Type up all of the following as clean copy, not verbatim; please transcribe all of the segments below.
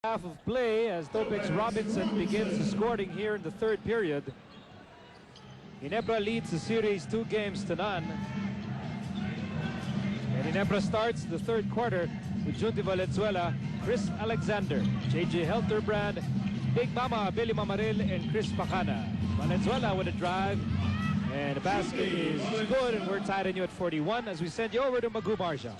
Half of play as Topex Robinson begins the scoring here in the third period. Ginebra leads the series 2 games to none. And Ginebra starts the third quarter with Junti Valenzuela, Chris Alexander, JJ Helterbrand, Big Mama, Billy Mamaril, and Chris Pacana. Valenzuela with a drive, and the basket is good, and we're tied in you at 41 as we send you over to Magu Marshall.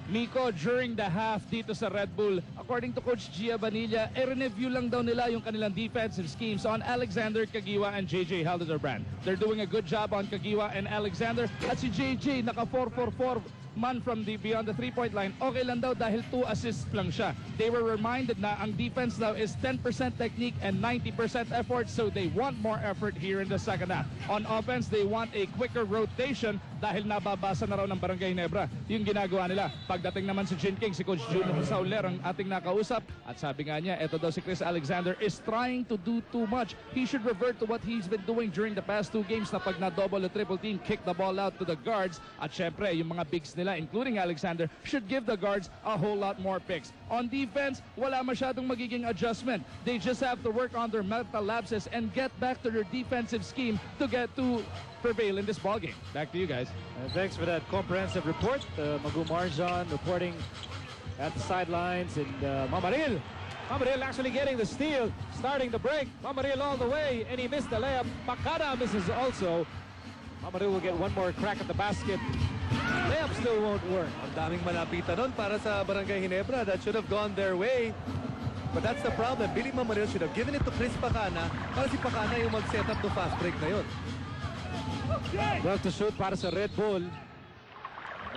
Nico, during the half dito sa Red Bull, according to Coach Gia Vanilla, review lang daw nila yung kanilang defensive schemes on Alexander, Kagiwa, and JJ Helderbrand. They're doing a good job on Kagiwa and Alexander. At si JJ, naka 4-4-4 man from the beyond the three-point line. Okay lang daw dahil 2 assists lang siya. They were reminded na ang defense daw is 10% technique and 90% effort, so they want more effort here in the second half. On offense, they want a quicker rotation dahil nababasa na raw ng Barangay Ginebra yung ginagawa nila. Pagdating naman si Jin King, si Coach Jun Sauler ang ating nakausap, at sabi nga niya, eto daw si Chris Alexander is trying to do too much. He should revert to what he's been doing during the past 2 games na pag na-double o triple team, kick the ball out to the guards, at syempre yung mga bigs nila including Alexander should give the guards a whole lot more picks. On defense, wala masyadong magiging adjustment. They just have to work on their mental lapses and get back to their defensive scheme to get to prevail in this ballgame. Back to you guys. Thanks for that comprehensive report. Magu Marjan reporting at the sidelines, and Mamaril actually getting the steal, starting the break. Mamaril all the way, and he missed the layup. Pacana misses also. Mamaril will get one more crack at the basket. Layup still won't work. Ang daming malapitan nun para sa Barangay Ginebra. That should have gone their way. But that's the problem. Billy Mamaril should have given it to Chris Pacana para si Pacana yung mag-set up to fast break na yun. 12 to shoot para sa Red Bull.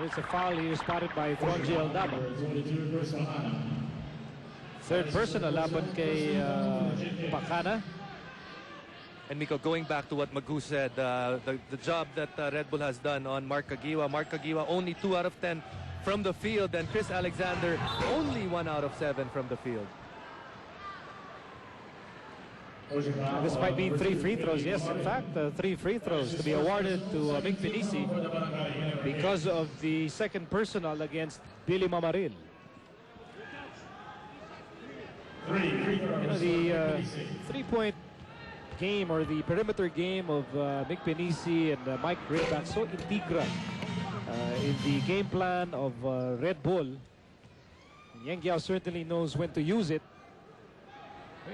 It's a foul here spotted by Brgy Aldama. Third personal laban kay Pacana. And Miko, going back to what Magu said, the job that Red Bull has done on Mark Kagiwa. Mark Kagiwa only 2 out of 10 from the field, and Chris Alexander only 1 out of 7 from the field. Despite being 3 free throws, yes, in fact, 3 free throws to be awarded to Mick Pinisi because of the second personal against Billy Mamaril. You know, the 3-point game or the perimeter game of Mick Pinisi and Mike Grayback so integral in the game plan of Red Bull. Yang Giao certainly knows when to use it.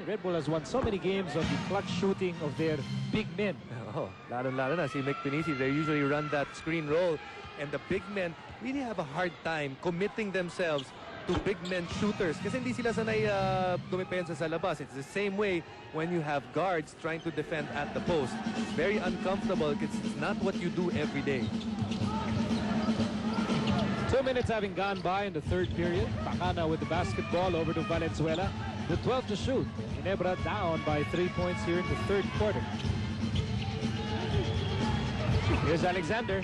Red Bull has won so many games on the clutch shooting of their big men. Oh, lalo na si Mick Pinisi. They usually run that screen roll, and the big men really have a hard time committing themselves to big men shooters kasi hindi sila sanay gumipensa sa labas. It's the same way when you have guards trying to defend at the post. It's very uncomfortable because it's not what you do every day. 2 minutes having gone by in the third period. Pacana with the basketball over to Valenzuela. With 12 to shoot. Ginebra down by 3 points here in the third quarter. Here's Alexander.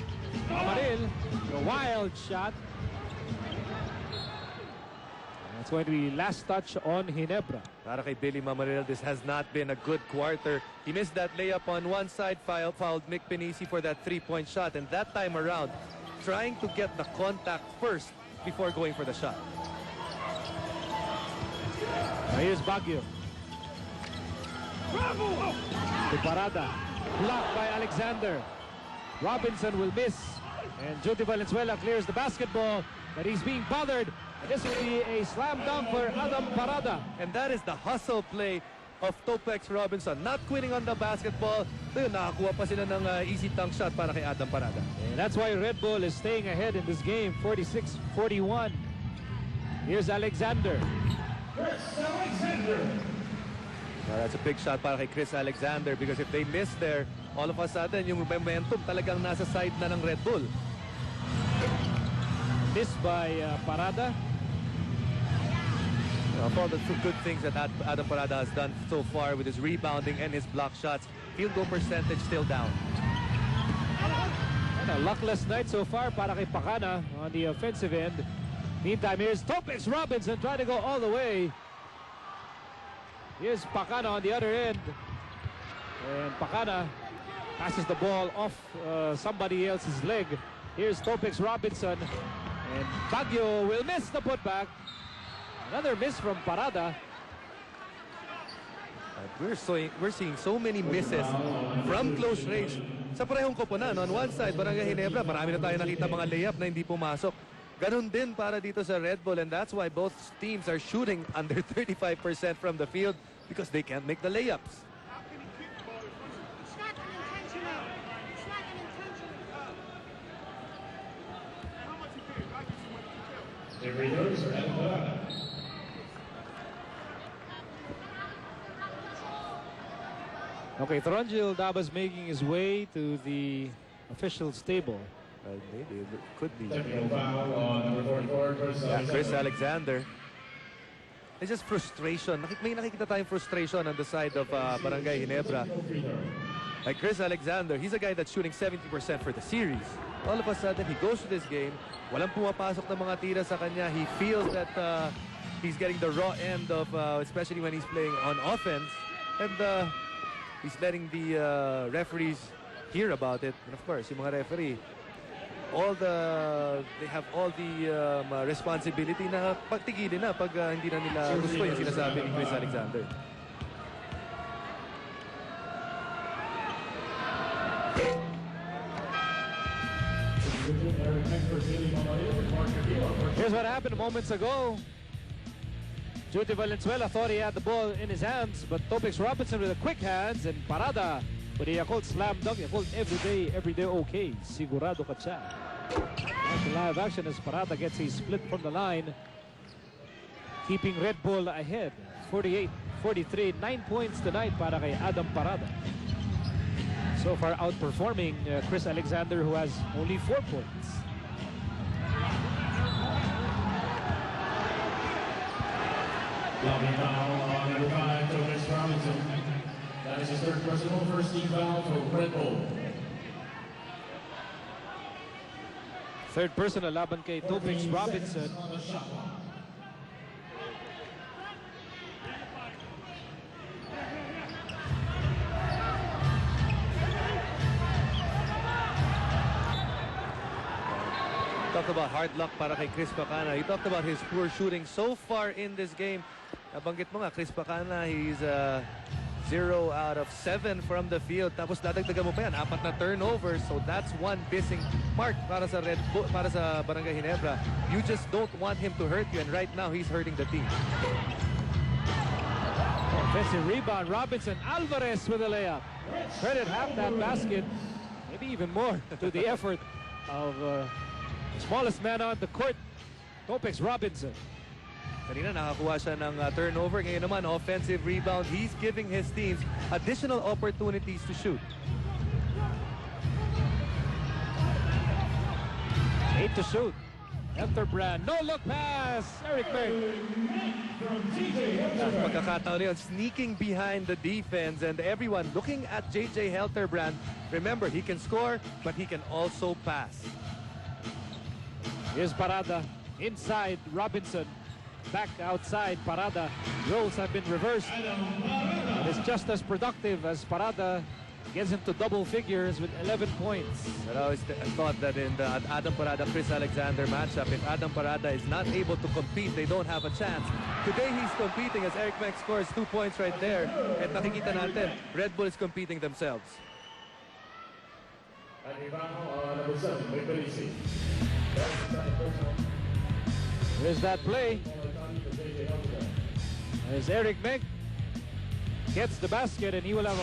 Mamaril, a wild shot. That's going to be last touch on Ginebra. Para kay Billy Mamaril, this has not been a good quarter. He missed that layup on one side, fouled Mick Pinisi for that 3-point shot, and that time around, trying to get the contact first before going for the shot. Here's Baguio. To Parada. Blocked by Alexander. Robinson will miss. And Junti Valenzuela clears the basketball. But he's being bothered. This will be a slam dunk for Adam Parada. And that is the hustle play of Topex Robinson. Not quitting on the basketball. Pero nakakuha pa sila ng easy dunk shot para kay Adam Parada. And that's why Red Bull is staying ahead in this game. 46-41. Here's Alexander. That's a big shot para kay Chris Alexander because if they miss there, all of a sudden yung momentum talagang nasa side na ng Red Bull. Missed by Parada. Of all the good things that Adam Parada has done so far with his rebounding and his block shots, field goal percentage still down. And a luckless night so far para kay Pacana on the offensive end. Meantime, here's Topex Robinson trying to go all the way. Here's Pacana on the other end. And Pacana passes the ball off somebody else's leg. Here's Topex Robinson. And Baguio will miss the putback. Another miss from Parada. We're seeing so many misses from close range. Sa parehong koponan, on one side, Barangay Ginebra, marami na tayo nakita mga layup na hindi pumasok. Ganun din para dito sa Red Bull, and that's why both teams are shooting under 35% from the field because they can't make the layups. Okay, Throngil Dabas making his way to the officials table. Maybe it could be. Technical foul on number 44, Chris Alexander. It's just frustration. May nakikita tayong frustration on the side of Barangay Ginebra. Like Chris Alexander, he's a guy that's shooting 70% for the series. All of a sudden, he goes to this game. Walang pumapasok na mga tira sa kanya. He feels that he's getting the raw end of, especially when he's playing on offense. And he's letting the referees hear about it. And of course, yung mga referee, they have all the responsibility na pagtigilin na pag hindi na nila gusto yung sinasabi ni Chris Alexander. Here's what happened moments ago. Judy Valenzuela thought he had the ball in his hands, but Topix Robinson with the quick hands and Parada with the Yakult slam dunk. Yakult every day okay. Sigurado ka siya. That's the live action as Parada gets a split from the line, keeping Red Bull ahead. 48-43, 9 points tonight para kay Adam Parada. So far outperforming Chris Alexander, who has only 4 points. Lovely foul on number 5, Ynares Robinson. That is his third personal, first team foul for Red Bull. Third personal laban kay Topix Robinson. Talked about hard luck para kay Chris Pacana. He talked about his poor shooting so far in this game. Nabanggit mo nga, Chris Pacana, he's 0 out of 7 from the field. Tapos dadagdagan mo pa yan, 4 na turnovers. So that's one missing mark para sa Red Bull, para sa Barangay Ginebra. You just don't want him to hurt you, and right now he's hurting the team. Offensive rebound, Robinson. Alvarez with a layup. Credit half that basket, maybe even more, to the effort of smallest man on the court, Topix Robinson. Kanina nakakuha siya ng turnover. Ngayon naman, offensive rebound. He's giving his teams additional opportunities to shoot. 8 to shoot. Helterbrand, no look pass. Eric May. Pagkakataon yun, sneaking behind the defense and everyone looking at JJ Helterbrand. Remember, he can score, but he can also pass. Here's Parada. Inside, Robinson. Back outside, Parada. Roles have been reversed. It is just as productive as Parada gets into double figures with 11 points. But I always thought that in the Adam Parada-Chris Alexander matchup, if Adam Parada is not able to compete, they don't have a chance. Today he's competing as Eric Mack scores 2 points right there. At nakikita natin, Red Bull is competing themselves. Here's that play. As Eric Meg gets the basket, and he will have a